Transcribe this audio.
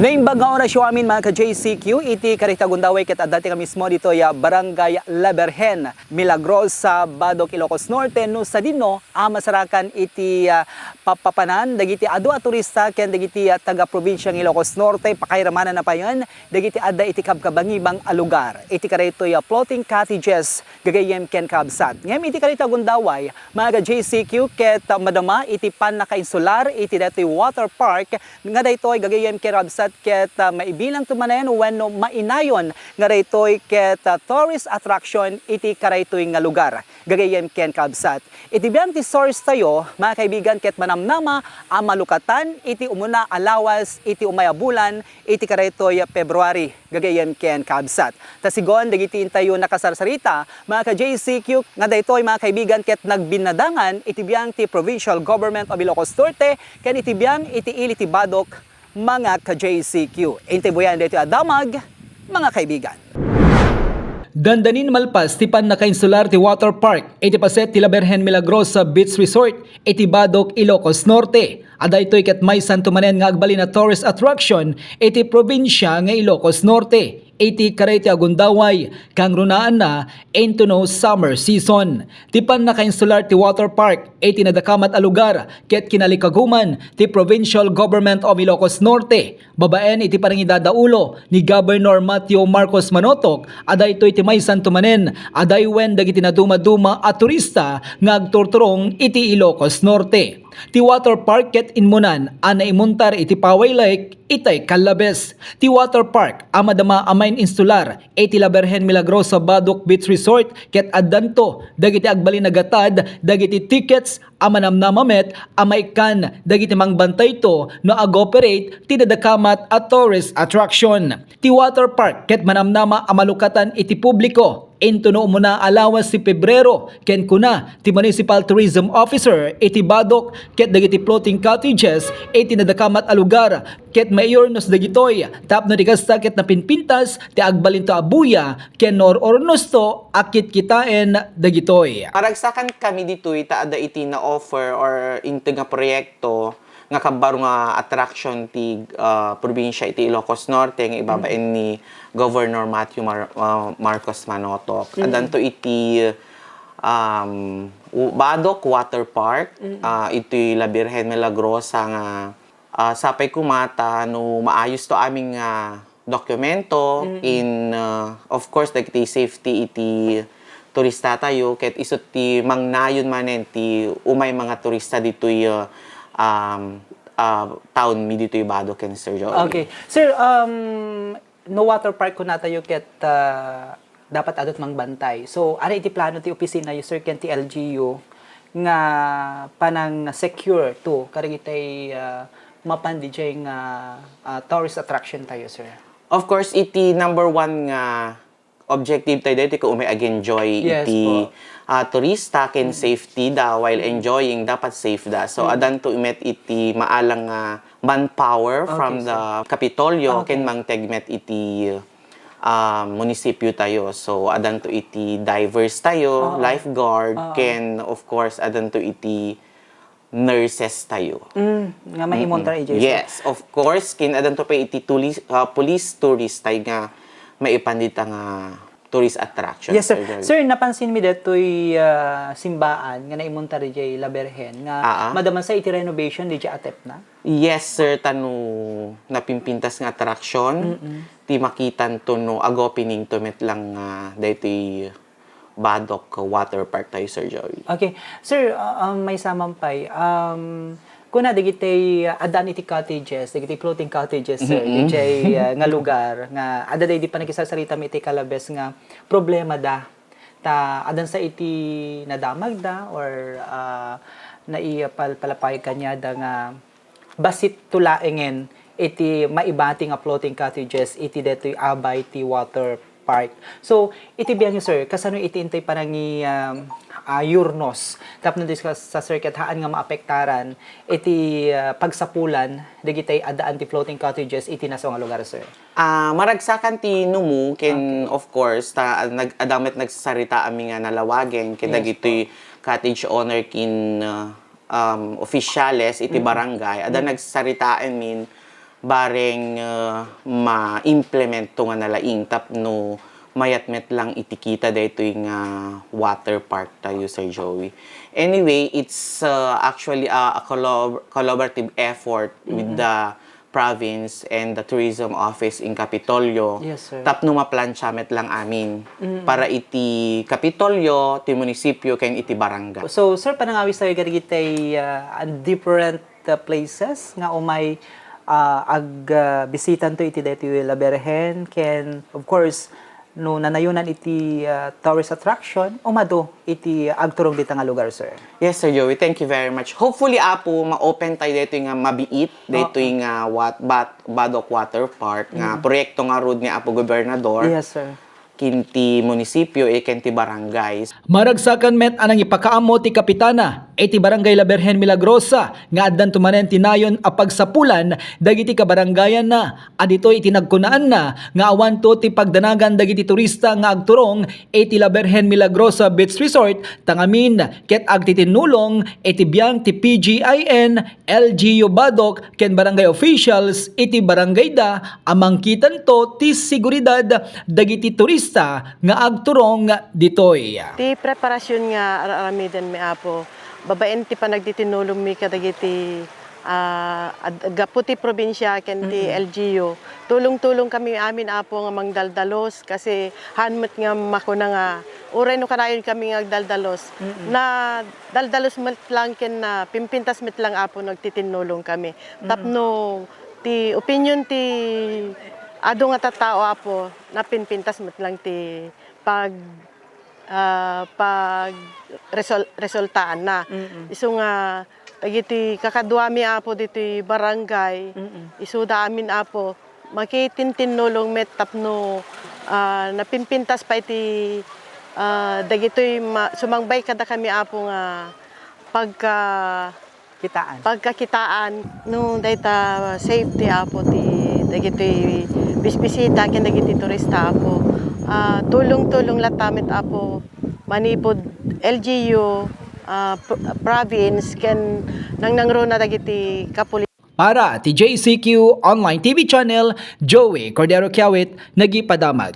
Naimbag nga orasyo amin mga ka-JCQ, iti karita gundaway ket adati ka mismo dito ya Barangay La Berhen, Milagros sa Badok, Ilocos Norte. No sa dinno, masarakan iti papapanan, dagiti adu a turista ken dagiti taga probinsyang Ilocos Norte, pakairamanan na pa yan, dagiti adda iti kabkabangibang a lugar. Iti karito ya floating cottages, gagayem ken kabsat. Ngem iti karita gundaway, mga ka-JCQ ket madama iti pan naka-insular, iti dati water park, nga daytoy gagayem ken kabsat ket maibilang tumanen wenno mainayon nga daytoy ket tourist attraction iti karaytoy nga lugar gagayem ken kabsat. Iti biyan ti source tayo mga kaibigan ket manamnama a malukatan iti umuna alawas iti umaya bulan iti karaytoy February gagayem ken kabsat. Tasigon dagiti tayo nakasarsarita mga ka-JCQ nga daytoy mga kaibigan ket nagbinadangan iti biyan ti Provincial Government of Ilocos Norte ken iti biyan iti ili ti Badok mga ka-JCQ. Intibuyan dito adamag, mga kaibigan. Dandanin malpas ti pan naka-insular ti water park, iti paset ti La Berhen Milagrosa Beach Resort, iti Badok, Ilocos Norte. Aday ito'y ket may santumanen nga agbalin na tourist attraction, iti probinsya nga Ilocos Norte. Iti karayte agundaway, kang runaan na into no summer season. Ti pan naka-insular ti water park, iti nadakamat a lugar, ket kinalikaguman ti Provincial Government of Ilocos Norte. Babaen iti parangidadaulo ni Governor Matthew Marcos Manotok, aday ito'y ti may santumanen, aday wen dagiti naduma-duma at turista nga agturturong iti Ilocos Norte. Ti water park ket inmunan ana imuntar iti Paway Lake itay Calabes. Ti water park amadama amain insular iti La Berhen Milagrosa Badok Beach Resort ket addanto dagiti agbalin nagatad dagiti tickets amanamnamamet amaikan dagiti mangbantay to no agoperate ti dadakamat at tourist attraction. Ti water park ket manamnama amalukatan iti publiko into no umuna alawas si Pebrero ken kuna ti Municipal Tourism Officer iti Badok ket dagiti floating cottages iti nadakamat a lugar ket mayor nos dagitoy tapno di kasta ket napinpintas ti agbalin to abuya ken nor ornosto akit kitaen dagitoy. Aragsakan kami ditoy ta ada iti na offer or into nga proyekto nga kabaro nga attraction ti probinsya iti Ilocos Norte nga ibabaen ni Governor Matthew Marcos Manotok. Adanto iti Badok Water Park, iti La Berhen Milagrosa nga sapay kumata no maayos to aming dokumento in of course dagiti safety iti turista tayo ket isut ti mangnayon manen ti umay mga turista ditoy town mi ditoy Badok ken Sir Joey. Okay. Sir, no water park ko na tayo ket dapat adot mangbantay. So, ano iti plano ti opisina yu, Sir, ken ti LGU nga panang secure to karigitay mapan DJ nga tourist attraction tayo, Sir? Of course, iti number one nga objective tayo dito kung enjoy Yes, iti po. turista ken safety da while enjoying dapat safe da. So adan to imet iti maalang manpower from the Kapitolyo ken mangtegmet iti munisipyo tayo. So adan to iti divers tayo, lifeguard ken of course adan to iti nurses tayo. Nga mahimon tayo, Jason. Yes, of course kin adan to pa iti police tourist tayo nga maipandita nga tourist attraction. Yes, sir. Sir, napansin mi detoy simbaan nga naimunta ri jay La Berhen nga madaman sa iti renovation di jay atep na? Yes, sir. Tano napimpintas nga attraction. Ti makitan to no agopining to met lang daytoy Badok Water Park tayo, Sir Joey. Okay. Sir, may samampay. Kuna digitay adan iti cottages, digitay floating cottages, sir, digitay nga lugar nga ada day di pa nagkisasarita mi iti Calabes nga problema da ta adan sa iti nadamag da or naipalpalapay kanya da nga basit tulaengen iti maibati nga floating cottages iti detoy abay ti water park. So iti biyang sir kasano iti intay panangi yurnos tapno dis sa circuit haan nga maapektaran iti pagsapulan digitay adaan ti floating cottages iti naso nga lugar, sir. Maragsakan ti numu ken of course ta nag-adamet nagsasarita ami nga nalawagen ken dagitoy cottage owner kin oficiales iti barangay ada nagsasaritaan min bareng ma-implement to nga nalaing tapno mayat met lang itikita dito yung water park tayo, Sir Joey. Anyway, it's actually a collaborative effort with the province and the tourism office in Capitolio. Yes, sir. Tapno maplansya met lang amin para iti Capitolio, ti munisipyo, ken iti barangay. So, sir, panangawis tayo garigitay different places nga umay bisitan to iti deti La Berhen, ken of course no nanayunan iti tourist attraction umado iti agturong dita nga lugar, sir. Yes, Sir Joey. Thank you very much. Hopefully, apo, ma-open tayo dito yung mabiit, dito yung Badok Water Park, nga proyekto nga road ni Apo Gobernador. Yes, sir. Kinti munisipyo, kinti barangay. Maragsakan met anang ipakaamo ti kapitana iti barangay La Berhen Milagrosa nga addan tumanen tinayon a pagsapulan dagiti kabarangayan na adito iti nagkunaan na nga awan to ti pagdanagan dagiti turista nga agturong iti La Berhen Milagrosa Beach Resort tangamin ket agtitinulong iti biang ti PGIN LGU Badok ken barangay officials iti barangay da amangkitan to ti seguridad dagiti turista nga agturong ditoy. Ti preparasyon nga aramiden mi apo, babaen ti panagtitinulong mi kadagiti gaputi probinsya ken ti LGU. Tulong-tulong kami amin apo nga mangdaldalos kasi hanmet nga makuna nga uray no kanayon kami nga agdaldalos. Na daldalos met lang ken na pimpintas met lang apo nagtitinulong kami. Tapno ti opinion ti ado nga tattao apo napinpintas met lang ti pag resultaan na. Isu nga dagiti kakaduami apo diti barangay. Isu da amin apo makitintinulong met tapno napinpintas pa iti dagitoy sumangbay kada kami apo nga pagkakitaan no dayta safety apo ti dagitoy bisbisita ken dagiti turista apo tulong-tulong latamit apo manipod LGU province ken nangnangro na dagiti kapulis. Para ti JCQ Online TV Channel, Joey Cordero Kiawit, nagipadamag.